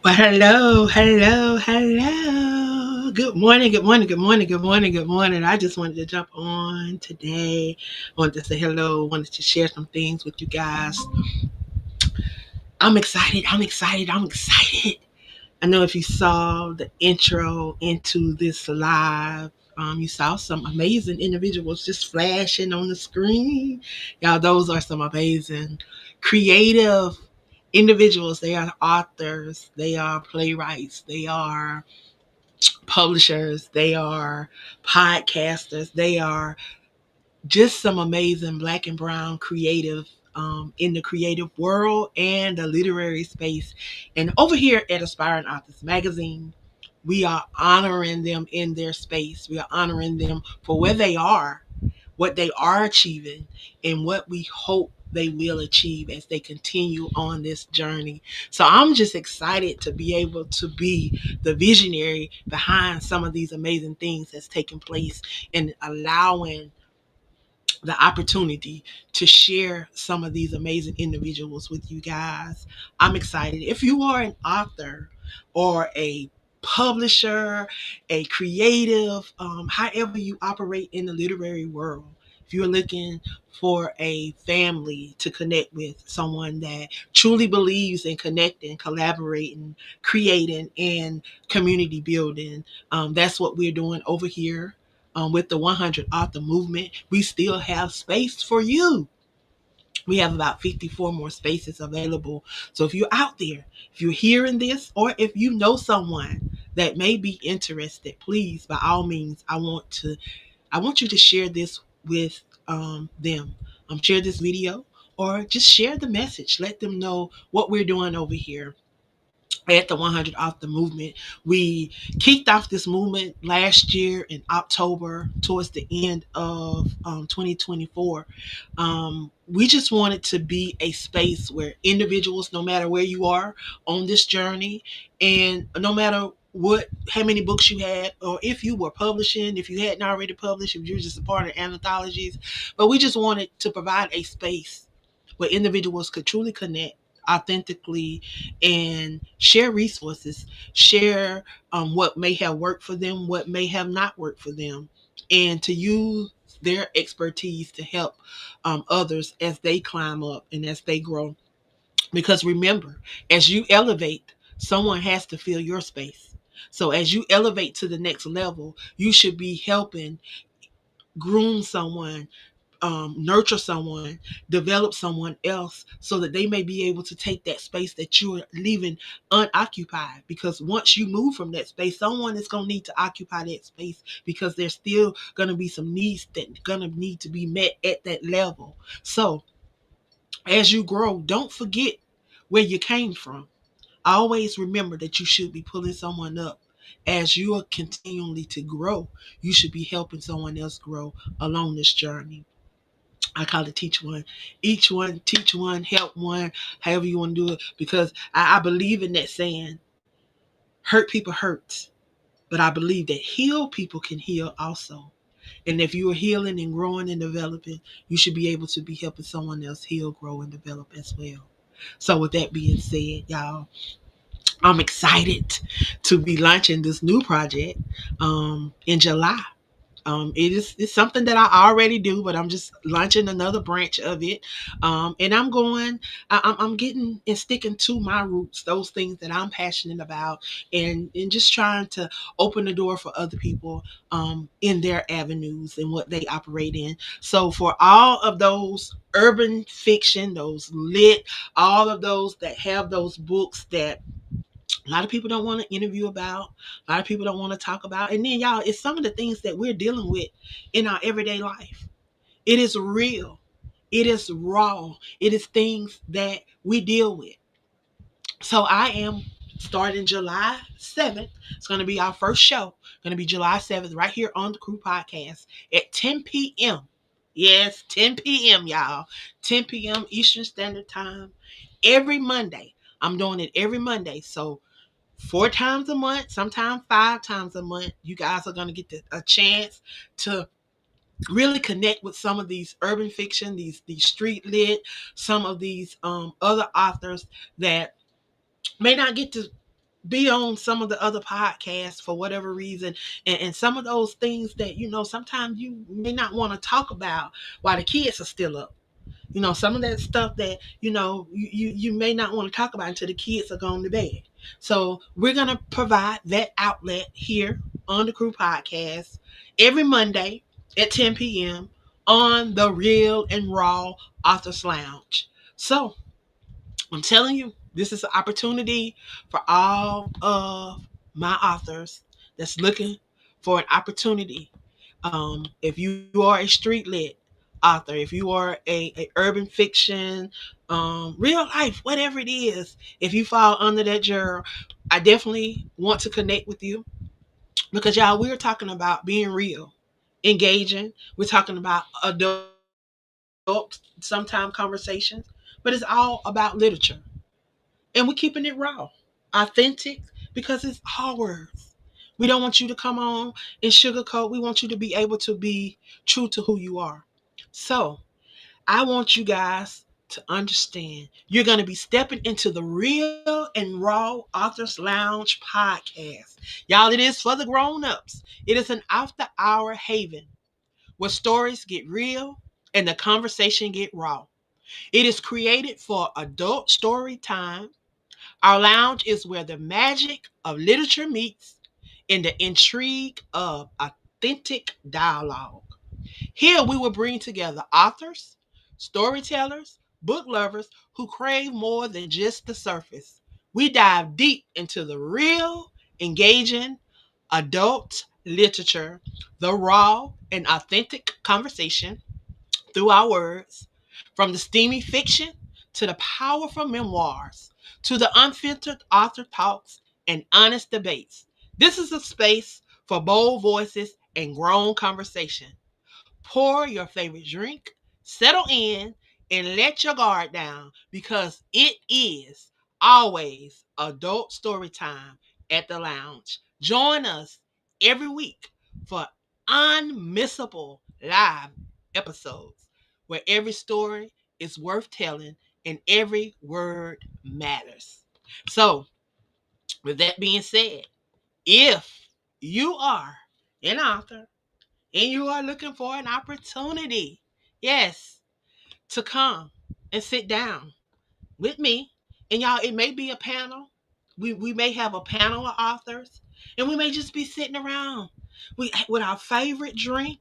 Well, hello. Good morning, good morning, good morning, good morning, good morning. I just wanted to jump on today. I wanted to say hello, wanted to share some things with you guys. I'm excited. I know if you saw the intro into this live, you saw some amazing individuals just flashing on the screen. Y'all, those are some amazing, creative individuals. They are authors, they are playwrights, they are publishers, they are podcasters, they are just some amazing black and brown creative in the creative world and the literary space. And over here at Aspiring Authors Magazine, we are honoring them in their space. We are honoring them for where they are, what they are achieving, and what we hope they will achieve as they continue on this journey. So I'm just excited to be able to be the visionary behind some of these amazing things that's taking place and allowing the opportunity to share some of these amazing individuals with you guys. I'm excited. If you are an author or a publisher, a creative, however you operate in the literary world, if you're looking for a family to connect with, someone that truly believes in connecting, collaborating, creating, and community building, that's what we're doing over here with the 100 author movement. We still have space for you. We have about 54 more spaces available. So if you're out there, if you're hearing this, or if you know someone that may be interested, please, by all means, I want you to share this with them. Share this video or just share the message. Let them know what we're doing over here at the 100 Off the Movement. We kicked off this movement last year in October towards the end of 2024. We just wanted to be a space where individuals, no matter where you are on this journey, and no matter how many books you had, or if you were publishing, if you hadn't already published, if you're just a part of anthologies, but we just wanted to provide a space where individuals could truly connect authentically and share resources, share what may have worked for them, what may have not worked for them, and to use their expertise to help others as they climb up and as they grow. Because remember, as you elevate, someone has to fill your space. So as you elevate to the next level, you should be helping groom someone, nurture someone, develop someone else so that they may be able to take that space that you're leaving unoccupied. Because once you move from that space, someone is going to need to occupy that space because there's still going to be some needs that are going to need to be met at that level. So as you grow, don't forget where you came from. Always remember that you should be pulling someone up. As you are continually to grow, you should be helping someone else grow along this journey. I call it teach one. Each one, teach one, help one, however you want to do it. Because I believe in that saying, hurt people hurts. But I believe that heal people can heal also. And if you are healing and growing and developing, you should be able to be helping someone else heal, grow, and develop as well. So with that being said, y'all, I'm excited to be launching this new project in July. It's something that I already do, but I'm just launching another branch of it. And I'm getting and sticking to my roots, those things that I'm passionate about, and just trying to open the door for other people in their avenues and what they operate in. So for all of those urban fiction, those lit, all of those that have those books that a lot of people don't want to interview about, a lot of people don't want to talk about. And then, y'all, it's some of the things that we're dealing with in our everyday life. It is real, it is raw, it is things that we deal with. So I am starting July 7th. It's going to be our first show. Going to be July 7th right here on the Crew Podcast at 10 p.m. Yes, 10 p.m., y'all. 10 p.m. Eastern Standard Time every Monday. I'm doing it every Monday. So 4 times a month, sometimes 5 times a month, you guys are going to get a chance to really connect with some of these urban fiction, these street lit, some of these other authors that may not get to be on some of the other podcasts for whatever reason, and some of those things that sometimes you may not want to talk about while the kids are still up. Some of that stuff that you may not want to talk about until the kids are gone to bed. So we're gonna provide that outlet here on the Crew Podcast every Monday at 10 p.m. on the Real and Raw Authors Lounge. So I'm telling you, this is an opportunity for all of my authors that's looking for an opportunity. If you are a street lit author, if you are a urban fiction, real life, whatever it is, if you fall under that genre, I definitely want to connect with you because y'all, we're talking about being real, engaging. We're talking about adult sometime conversations, but it's all about literature. And we're keeping it raw, authentic, because it's our words. We don't want you to come on and sugarcoat. We want you to be able to be true to who you are. So I want you guys to understand you're going to be stepping into the Real and Raw Authors Lounge podcast. Y'all, it is for the grown-ups. It is an after-hour haven where stories get real and the conversation get raw. It is created for adult story time. Our lounge is where the magic of literature meets and the intrigue of authentic dialogue. Here we will bring together authors, storytellers, book lovers who crave more than just the surface. We dive deep into the real, engaging adult literature, the raw and authentic conversation through our words, from the steamy fiction to the powerful memoirs, to the unfiltered author talks and honest debates. This is a space for bold voices and grown conversation. Pour your favorite drink, settle in, and let your guard down because it is always adult story time at the lounge. Join us every week for unmissable live episodes where every story is worth telling and every word matters. So, with that being said, if you are an author and you are looking for an opportunity, yes, to come and sit down with me, and y'all, it may be a panel. We may have a panel of authors, and we may just be sitting around with our favorite drink.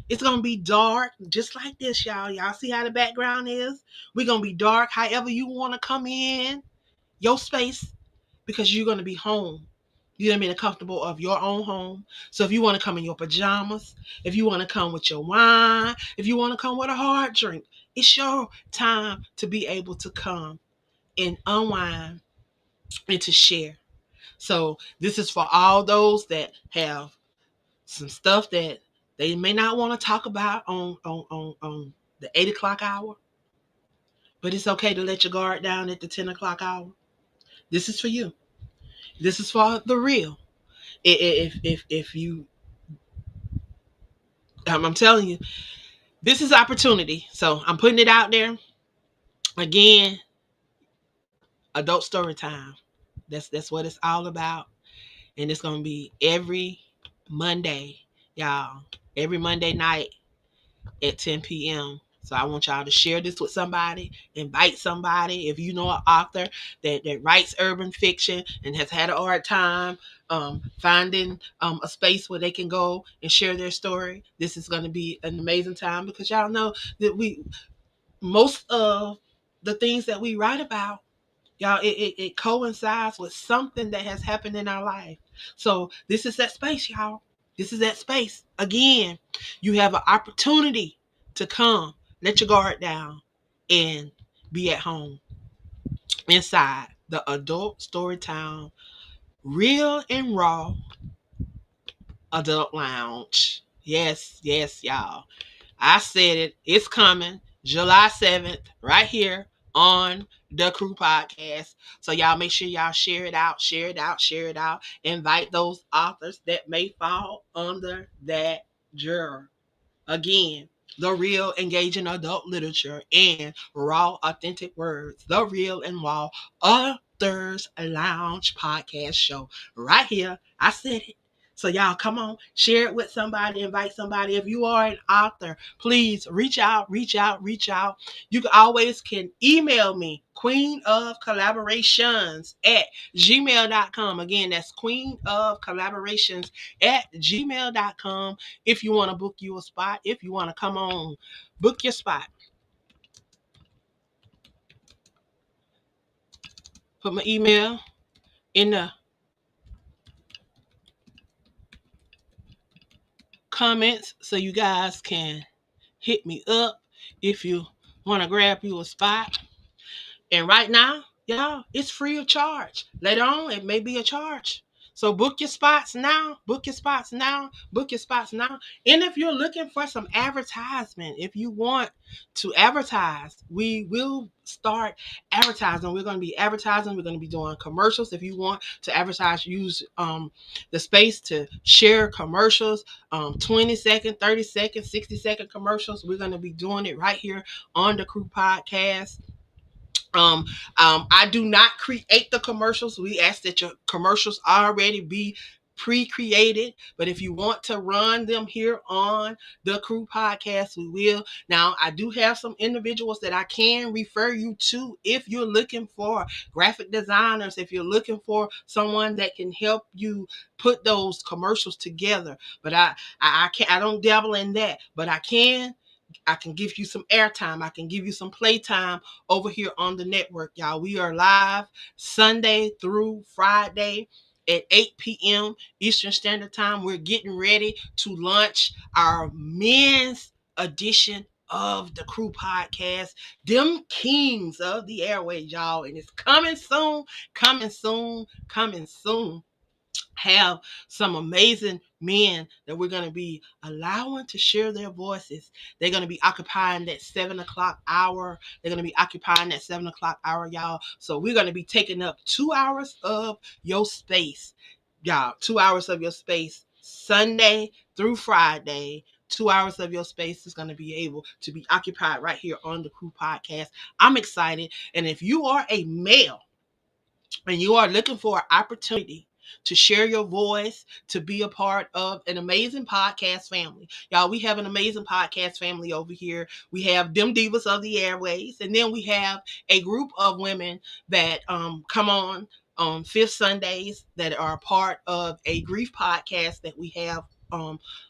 It's gonna be dark, just like this, y'all. Y'all see how the background is? We're gonna be dark, however you want to come in your space, because you're gonna be home. You know what I mean? Comfortable of your own home. So if you want to come in your pajamas, if you want to come with your wine, if you want to come with a hard drink, it's your time to be able to come and unwind and to share. So this is for all those that have some stuff that they may not want to talk about on the 8 o'clock hour, but it's okay to let your guard down at the 10 o'clock hour. This is for you. This is for the real. If you, I'm telling you, this is opportunity. So I'm putting it out there again. Adult story time. That's what it's all about, and it's gonna be every Monday, y'all. Every Monday night at 10 p.m. So I want y'all to share this with somebody, invite somebody. If you know an author that writes urban fiction and has had a hard time finding a space where they can go and share their story, this is going to be an amazing time because y'all know that most of the things that we write about, y'all, it coincides with something that has happened in our life. So this is that space, y'all. This is that space. Again, you have an opportunity to come, let your guard down, and be at home inside the Adult Storytown Real and Raw Adult Lounge. Yes, yes, y'all. I said it. It's coming July 7th, right here on the Crew Podcast. So y'all make sure y'all share it out, share it out, share it out. Invite those authors that may fall under that genre. Again, the real engaging adult literature and raw, authentic words. The real and raw adult Authors Lounge podcast show right here. I said it. So y'all come on, share it with somebody, invite somebody. If you are an author, please reach out, reach out, reach out. You can always can email me, Queen of Collaborations at gmail.com. Again, that's Queen of Collaborations at gmail.com. If you want to book you a spot, if you want to come on, book your spot. Put my email in the comments so you guys can hit me up if you want to grab you a spot. And right now, y'all, it's free of charge. Later on, it may be a charge. So book your spots now. Book your spots now. Book your spots now. And if you're looking for some advertisement, if you want to advertise, we will start advertising. We're going to be advertising. We're going to be doing commercials. If you want to advertise, use the space to share commercials, 20-second, 30-second, 60-second commercials. We're going to be doing it right here on the Crew Podcast. I do not create the commercials. We ask that your commercials already be pre-created, but if you want to run them here on the Crew Podcast, we will. Now, I do have some individuals that I can refer you to if you're looking for graphic designers, if you're looking for someone that can help you put those commercials together. But I can't, I don't dabble in that, but I can give you some airtime. I can give you some playtime over here on the network, y'all. We are live Sunday through Friday at 8 p.m. Eastern Standard Time. We're getting ready to launch our men's edition of the Crew Podcast, them kings of the airways, y'all. And it's coming soon, coming soon, coming soon. Have some amazing men that we're going to be allowing to share their voices. They're going to be occupying that 7 o'clock hour. They're going to be occupying that 7 o'clock hour, y'all. So we're going to be taking up 2 hours of your space, y'all. 2 hours of your space, Sunday through Friday. 2 hours of your space is going to be able to be occupied right here on the Crew Podcast. I'm excited. And if you are a male and you are looking for an opportunity to share your voice, to be a part of an amazing podcast family. Y'all, we have an amazing podcast family over here. We have them divas of the airways, and then we have a group of women that come on fifth Sundays that are a part of a grief podcast that we have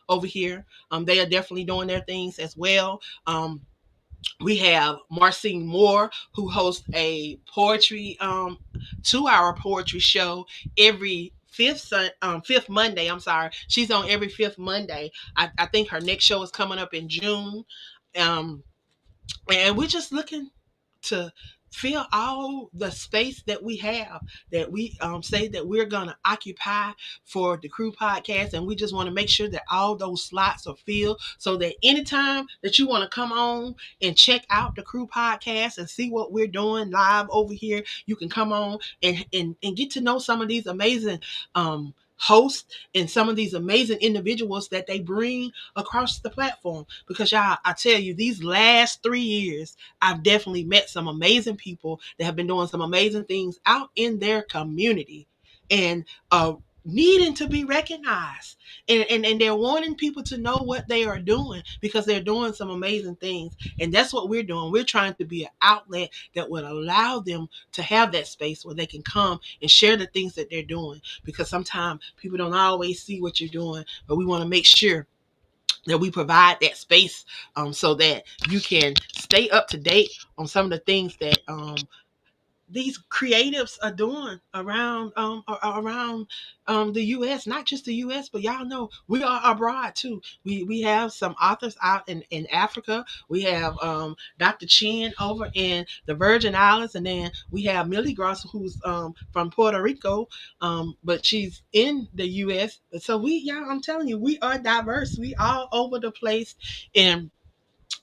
over here. They are definitely doing their things as well. We have Marcine Moore, who hosts a poetry 2-hour poetry show every fifth Monday. I'm sorry, she's on every fifth Monday. I think her next show is coming up in June. um and we're just looking to fill all the space that we have, that we say that we're going to occupy for the Crew Podcast. And we just want to make sure that all those slots are filled so that anytime that you want to come on and check out the Crew Podcast and see what we're doing live over here, you can come on and get to know some of these amazing hosts and some of these amazing individuals that they bring across the platform. Because y'all, I tell you, these last 3 years, I've definitely met some amazing people that have been doing some amazing things out in their community and needing to be recognized. And they're wanting people to know what they are doing because they're doing some amazing things. And that's what we're doing. We're trying to be an outlet that would allow them to have that space where they can come and share the things that they're doing. Because sometimes people don't always see what you're doing, but we want to make sure that we provide that space so that you can stay up to date on some of the things that these creatives are doing around the U.S. Not just the U.S., but y'all know we are abroad too. We have some authors out in Africa. We have Dr. Chin over in the Virgin Islands, and then we have Millie Gross, who's from Puerto Rico, but she's in the U.S. So y'all, I'm telling you, we are diverse. We all over the place. And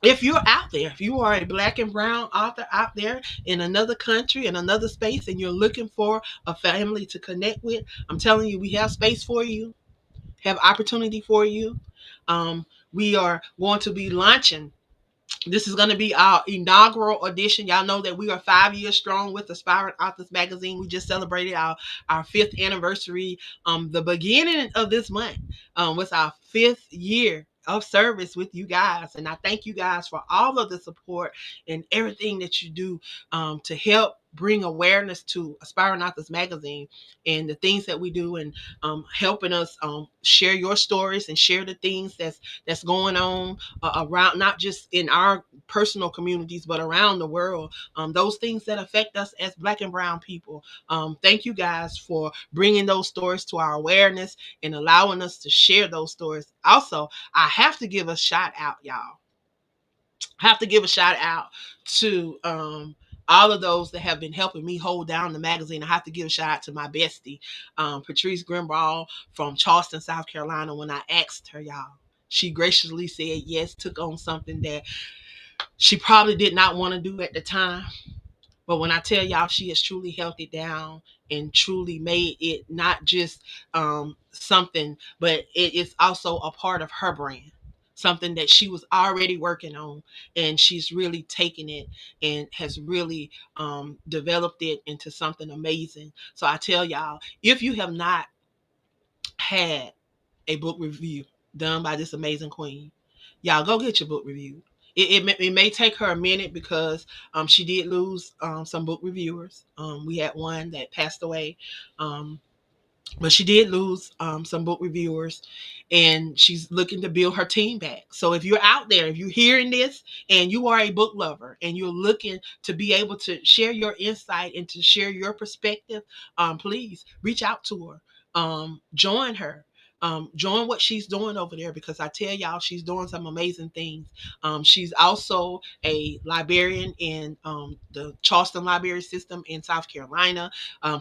if you're out there, if you are a black and brown author out there in another country, in another space, and you're looking for a family to connect with, I'm telling you, we have space for you, have opportunity for you. We are going to be launching This is going to be our inaugural edition. Y'all know that we are 5 years strong with Aspiring Authors Magazine. We just celebrated our fifth anniversary the beginning of this month with our 5th year of service with you guys. And I thank you guys for all of the support and everything that you do to help bring awareness to Aspiring Authors Magazine and the things that we do, and helping us share your stories and share the things that's going on around, not just in our personal communities, but around the world. Those things that affect us as Black and Brown people. Thank you guys for bringing those stories to our awareness and allowing us to share those stories. Also, I have to give a shout out, y'all. I have to give a shout out to all of those that have been helping me hold down the magazine. I have to give a shout out to my bestie, Patrice Grimbaugh from Charleston, South Carolina. When I asked her, y'all, she graciously said yes, took on something that she probably did not want to do at the time. But when I tell y'all, she has truly held it down and truly made it not just something, but it is also a part of her brand. Something that she was already working on, and she's really taken it and has really developed it into something amazing. So I tell y'all, if you have not had a book review done by this amazing queen, y'all go get your book review. It may take her a minute because she did lose some book reviewers. We had one that passed away, um, but she did lose some book reviewers, and she's looking to build her team back. So if you're out there, if you're hearing this and you are a book lover and you're looking to be able to share your insight and to share your perspective, please reach out to her. Join her. Join what she's doing over there, because I tell y'all, she's doing some amazing things. She's also a librarian in the Charleston Library System in South Carolina.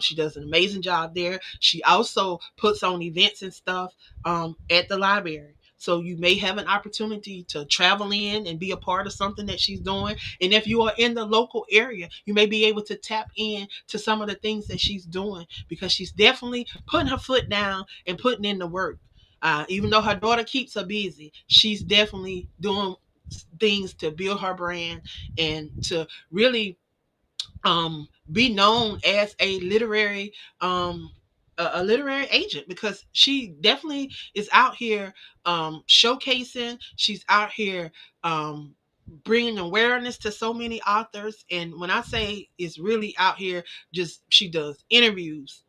She does an amazing job there. She also puts on events and stuff at the library. So you may have an opportunity to travel in and be a part of something that she's doing. And if you are in the local area, you may be able to tap in to some of the things that she's doing, because she's definitely putting her foot down and putting in the work. Even though her daughter keeps her busy, she's definitely doing things to build her brand and to really be known as a literary agent, because she definitely is out here showcasing. She's out here bringing awareness to so many authors. And when I say it's really out here, just she does interviews,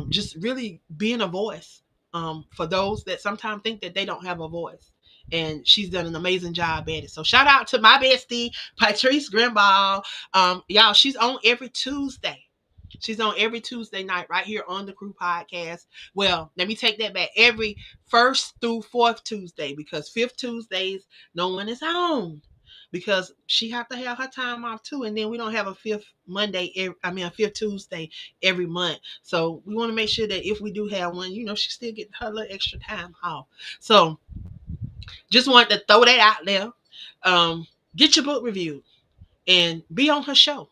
just really being a voice for those that sometimes think that they don't have a voice. And she's done an amazing job at it. So shout out to my bestie, Patrice Grimbaugh. Y'all, she's on every Tuesday. She's on every Tuesday night right here on the Crew Podcast. Well, let me take that back. Every first through fourth Tuesday, because fifth Tuesdays, no one is home. Because she have to have her time off too, and then we don't have a a fifth Tuesday every month. So we want to make sure that if we do have one, she still get her little extra time off. So just wanted to throw that out there. Get your book reviewed and be on her show,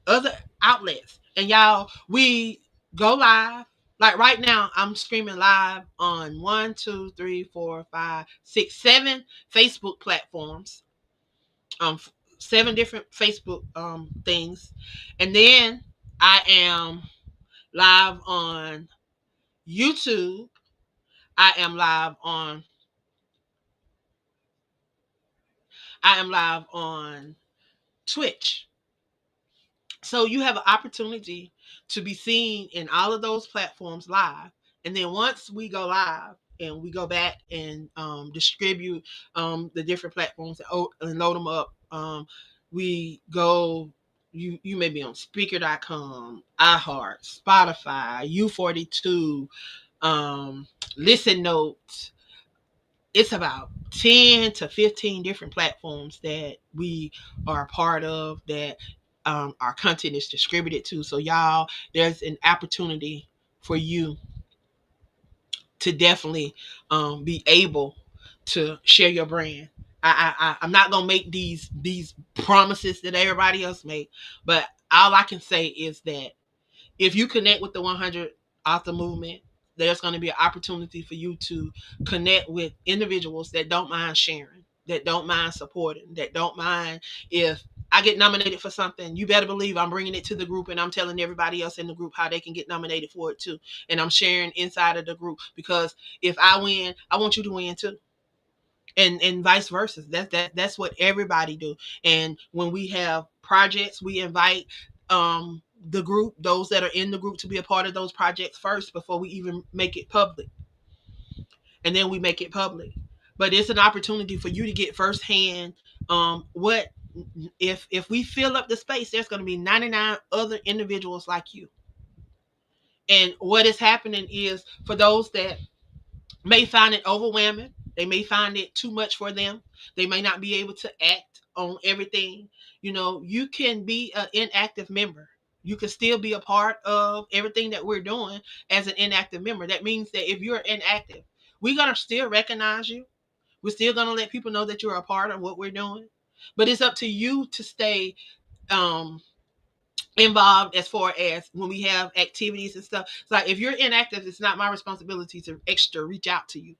other outlets. And y'all, we go live. Like right now, I'm streaming live on 7 Facebook platforms, 7 different Facebook things. And then I am live on YouTube. I am live on Twitch. So you have an opportunity to be seen in all of those platforms live. And then once we go live and we go back and distribute the different platforms and load them up, we go, you may be on speaker.com, iHeart, Spotify, U42, Listen Notes. It's about 10 to 15 different platforms that we are a part of, that our content is distributed to. So y'all, there's an opportunity for you to definitely be able to share your brand. I'm not gonna make these promises that everybody else make, but all I can say is that if you connect with the 100 author movement, there's going to be an opportunity for you to connect with individuals that don't mind sharing. that don't mind supporting, that don't mind if I get nominated for something, you better believe I'm bringing it to the group and I'm telling everybody else in the group how they can get nominated for it too. And I'm sharing inside of the group because if I win, I want you to win too. And vice versa. That's what everybody do. And when we have projects, we invite the group, those that are in the group, to be a part of those projects first before we even make it public. And then we make it public. But it's an opportunity for you to get firsthand what if we fill up the space, there's going to be 99 other individuals like you. And what is happening is for those that may find it overwhelming, they may find it too much for them, they may not be able to act on everything. You can be an inactive member. You can still be a part of everything that we're doing as an inactive member. That means that if you're inactive, we're going to still recognize you. We're still going to let people know that you're a part of what we're doing. But it's up to you to stay um, involved as far as when we have activities and stuff. It's like if you're inactive, it's not my responsibility to extra reach out to you.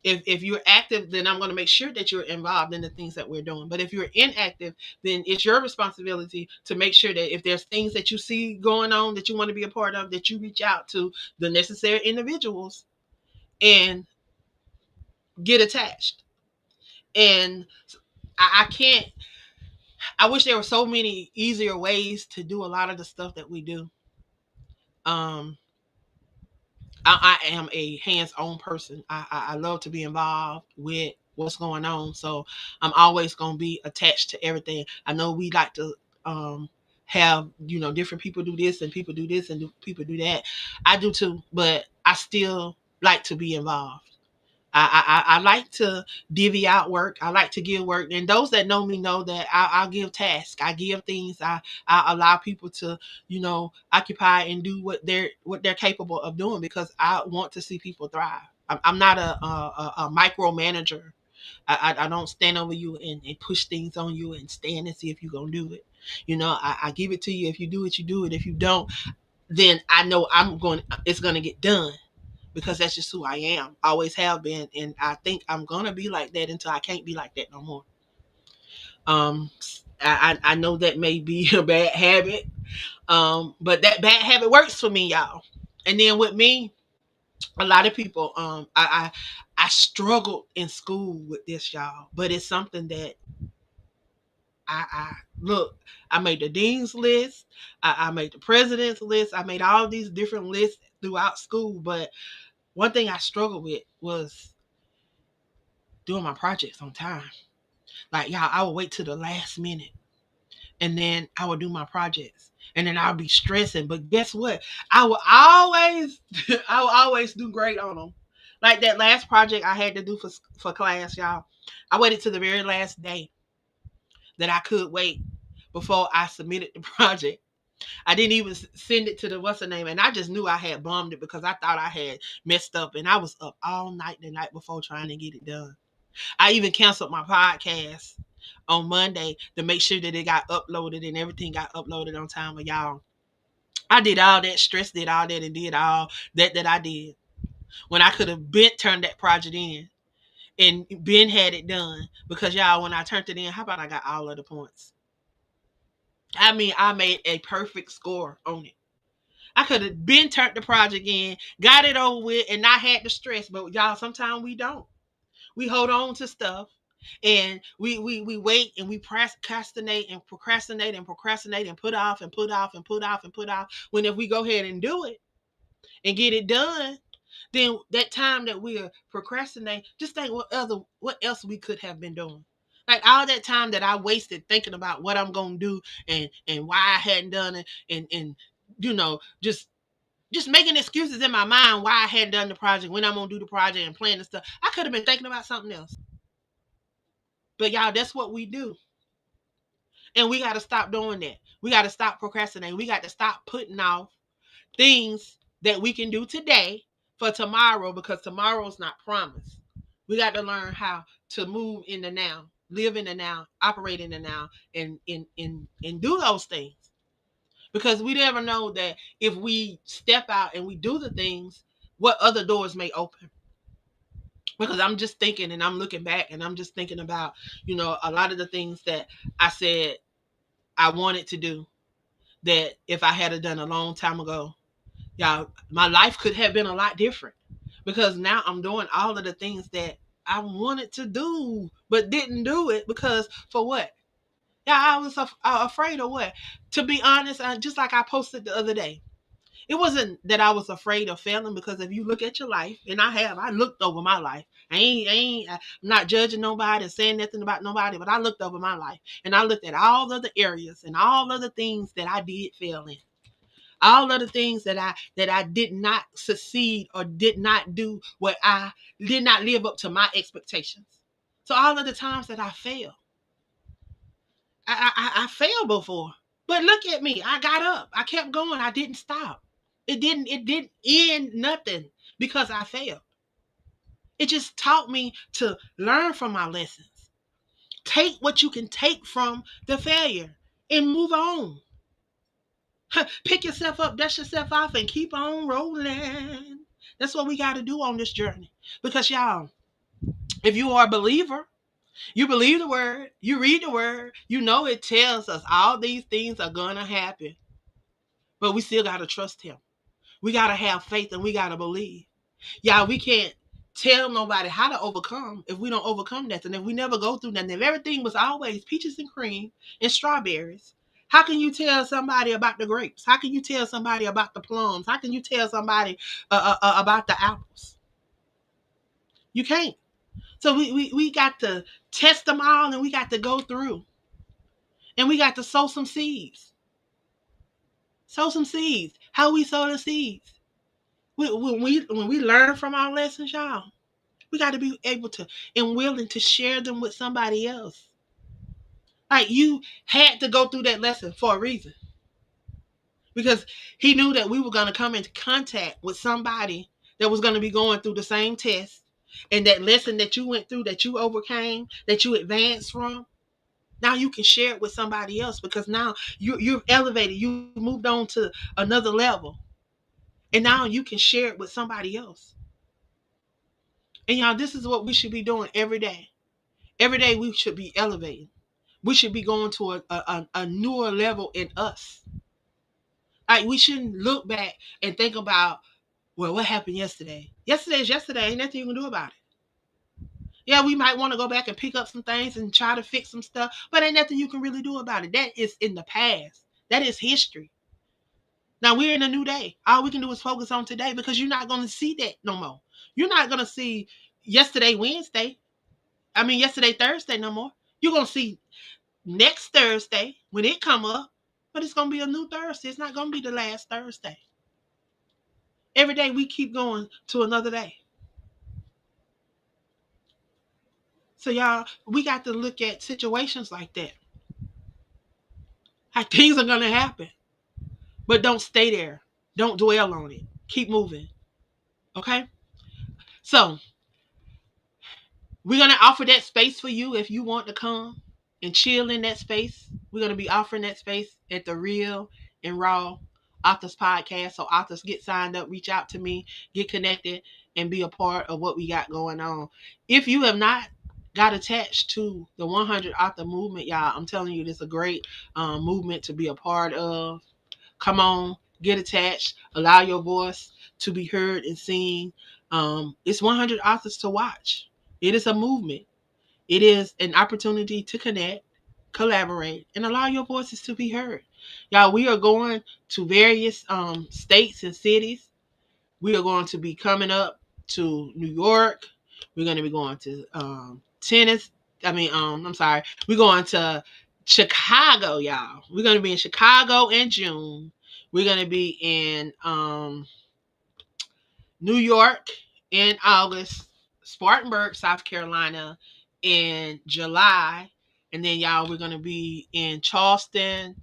If you're active, then I'm going to make sure that you're involved in the things that we're doing. But if you're inactive, then it's your responsibility to make sure that if there's things that you see going on that you want to be a part of, that you reach out to the necessary individuals and get attached. And I can't, I wish there were so many easier ways to do a lot of the stuff that we do. Um, I am a hands-on person. I love to be involved with what's going on. So I'm always going to be attached to everything. I know we like to have, different people do this and people do this and people do that. I do too, but I still like to be involved. I like to divvy out work. I like to give work, and those that know me know that I'll give tasks. I give things. I allow people to, occupy and do what they're capable of doing because I want to see people thrive. I'm not a micromanager. I don't stand over you and push things on you and stand and see if you're gonna do it. I give it to you. If you do it, you do it. If you don't, then I know it's gonna get done because that's just who I am. Always have been, and I think I'm gonna be like that until I can't be like that no more. Um, I know that may be a bad habit, but that bad habit works for me, y'all. And then with me, a lot of people, I struggled in school with this, y'all, but it's something that I look. I made the dean's list. I made the president's list. I made all these different lists throughout school, but one thing I struggled with was doing my projects on time. Like, y'all, I would wait till the last minute and then I would do my projects. And then I'll be stressing. But guess what? I will always I will always do great on them. Like that last project I had to do for class, y'all. I waited to the very last day that I could wait before I submitted the project. I didn't even send it to the what's her name, and I just knew I had bombed it because I thought I had messed up, and I was up all night the night before trying to get it done. I even canceled my podcast on Monday to make sure that it got uploaded and everything got uploaded on time. But y'all, I did all that, stress did all that, and did all that I did when I could have been turned that project in and been had it done. Because y'all, when I turned it in, how about I got all of the points? I mean, I made a perfect score on it. I could have been turned the project in, got it over with, and not had the stress. But y'all, sometimes we don't. We hold on to stuff and we wait and we procrastinate and procrastinate and procrastinate and put off and put off and put off and put off. When if we go ahead and do it and get it done, then that time that we're procrastinating, just think what else we could have been doing. Like all that time that I wasted thinking about what I'm gonna do and why I hadn't done it and just making excuses in my mind why I hadn't done the project, when I'm gonna do the project and planning stuff. I could have been thinking about something else. But y'all, that's what we do. And we got to stop doing that. We got to stop procrastinating. We got to stop putting off things that we can do today for tomorrow because tomorrow's not promised. We got to learn how to move in the now, live in the now, operate in the now, and do those things. Because we never know that if we step out and we do the things, what other doors may open. Because I'm just thinking and I'm looking back and I'm just thinking about, a lot of the things that I said I wanted to do that if I had done a long time ago, y'all, my life could have been a lot different because now I'm doing all of the things that I wanted to do but didn't do it because for what? Yeah, I was afraid of what? To be honest, just like I posted the other day, it wasn't that I was afraid of failing because if you look at your life, and I looked over my life. I'm not judging nobody and saying nothing about nobody, but I looked over my life and I looked at all of the areas and all of the things that I did fail in. All of the things that I did not succeed or did not do what I did not live up to my expectations. So all of the times that I failed, I failed before. But look at me. I got up. I kept going. I didn't stop. It didn't end nothing because I failed. It just taught me to learn from my lessons. Take what you can take from the failure and move on. Pick yourself up, dust yourself off, and keep on rolling. That's what we got to do on this journey. Because, y'all, if you are a believer, you believe the word, you read the word, you know it tells us all these things are going to happen. But we still got to trust him. We got to have faith and we got to believe. Y'all, we can't tell nobody how to overcome if we don't overcome that. And if we never go through that, if everything was always peaches and cream and strawberries, how can you tell somebody about the grapes? How can you tell somebody about the plums? How can you tell somebody about the apples? You can't. So we got to test them all and we got to go through. And we got to sow some seeds. Sow some seeds. How we sow the seeds? When we learn from our lessons, y'all, we got to be able to and willing to share them with somebody else. Like you had to go through that lesson for a reason. Because he knew that we were going to come into contact with somebody that was going to be going through the same test. And that lesson that you went through, that you overcame, that you advanced from, now you can share it with somebody else because now you've elevated, you moved on to another level. And now you can share it with somebody else. And y'all, this is what we should be doing every day. Every day we should be elevating. We should be going to a newer level in us. Like we shouldn't look back and think about, well, what happened yesterday? Yesterday is yesterday. Ain't nothing you can do about it. Yeah, we might want to go back and pick up some things and try to fix some stuff, but ain't nothing you can really do about it. That is in the past. That is history. Now we're in a new day. All we can do is focus on today because you're not going to see that no more. You're not going to see yesterday Thursday no more. You're going to see next Thursday when it come up, but it's going to be a new Thursday. It's not going to be the last Thursday. Every day we keep going to another day. So y'all, we got to look at situations like that. Like things are going to happen, but don't stay there. Don't dwell on it. Keep moving. Okay? So we're going to offer that space for you if you want to come and chill in that space. We're going to be offering that space at the Real and Raw Authors Podcast. So authors, get signed up, reach out to me, get connected, and be a part of what we got going on. If you have not got attached to the 100 Author Movement, y'all, I'm telling you, this is a great movement to be a part of. Come on, get attached. Allow your voice to be heard and seen. It's 100 authors to watch. It is a movement. It is an opportunity to connect, collaborate, and allow your voices to be heard. Y'all, we are going to various states and cities. We are going to be coming up to New York. We're going to be going to Tennessee. I'm sorry. We're going to Chicago, y'all. We're going to be in Chicago in June. We're going to be in New York in August, Spartanburg, South Carolina in July, and then y'all, we're gonna be in Charleston,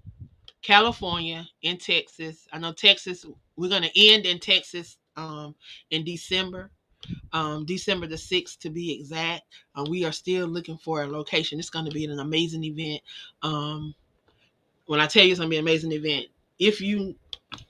California, in Texas. I know Texas, we're gonna end in Texas in December. December the 6th to be exact. We are still looking for a location. It's going to be an amazing event. When I tell you it's going to be an amazing event, if you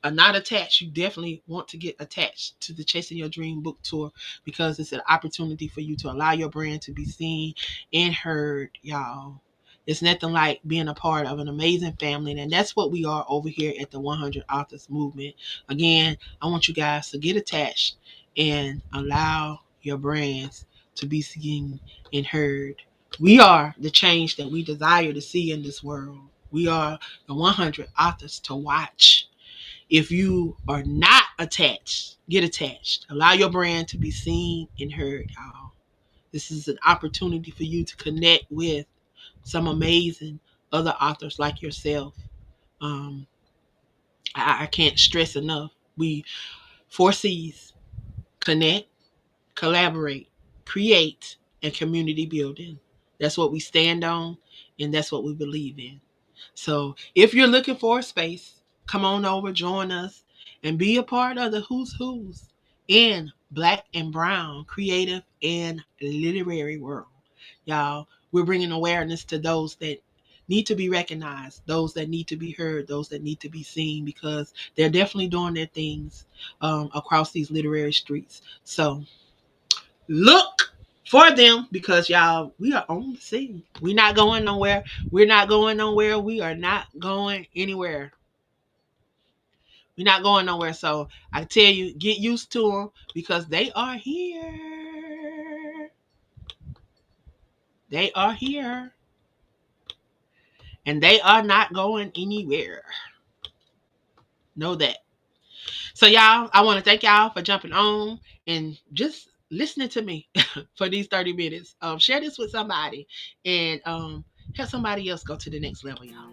are not attached, you definitely want to get attached to the Chasing Your Dream book tour, because it's an opportunity for you to allow your brand to be seen and heard, y'all. It's nothing like being a part of an amazing family, and that's what we are over here at the 100 Authors Movement. Again, I want you guys to get attached and allow your brands to be seen and heard. We are the change that we desire to see in this world. We are the 100 authors to watch. If you are not attached, get attached. Allow your brand to be seen and heard, y'all. This is an opportunity for you to connect with some amazing other authors like yourself. Um, I can't stress enough. We 4 C's: connect, collaborate, create, and community building. That's what we stand on, and that's what we believe in. So if you're looking for a space, come on over, join us, and be a part of the who's in Black and Brown creative and literary world. Y'all, we're bringing awareness to those that need to be recognized, those that need to be heard, those that need to be seen, because they're definitely doing their things across these literary streets. So look for them, because y'all, we are on the scene. We're not going nowhere. We're not going nowhere. We are not going anywhere. We're not going nowhere. So I tell you, get used to them, because they are here. They are here. And they are not going anywhere. Know that. So y'all, I want to thank y'all for jumping on and just listening to me for these 30 minutes. Share this with somebody, and help somebody else go to the next level, y'all.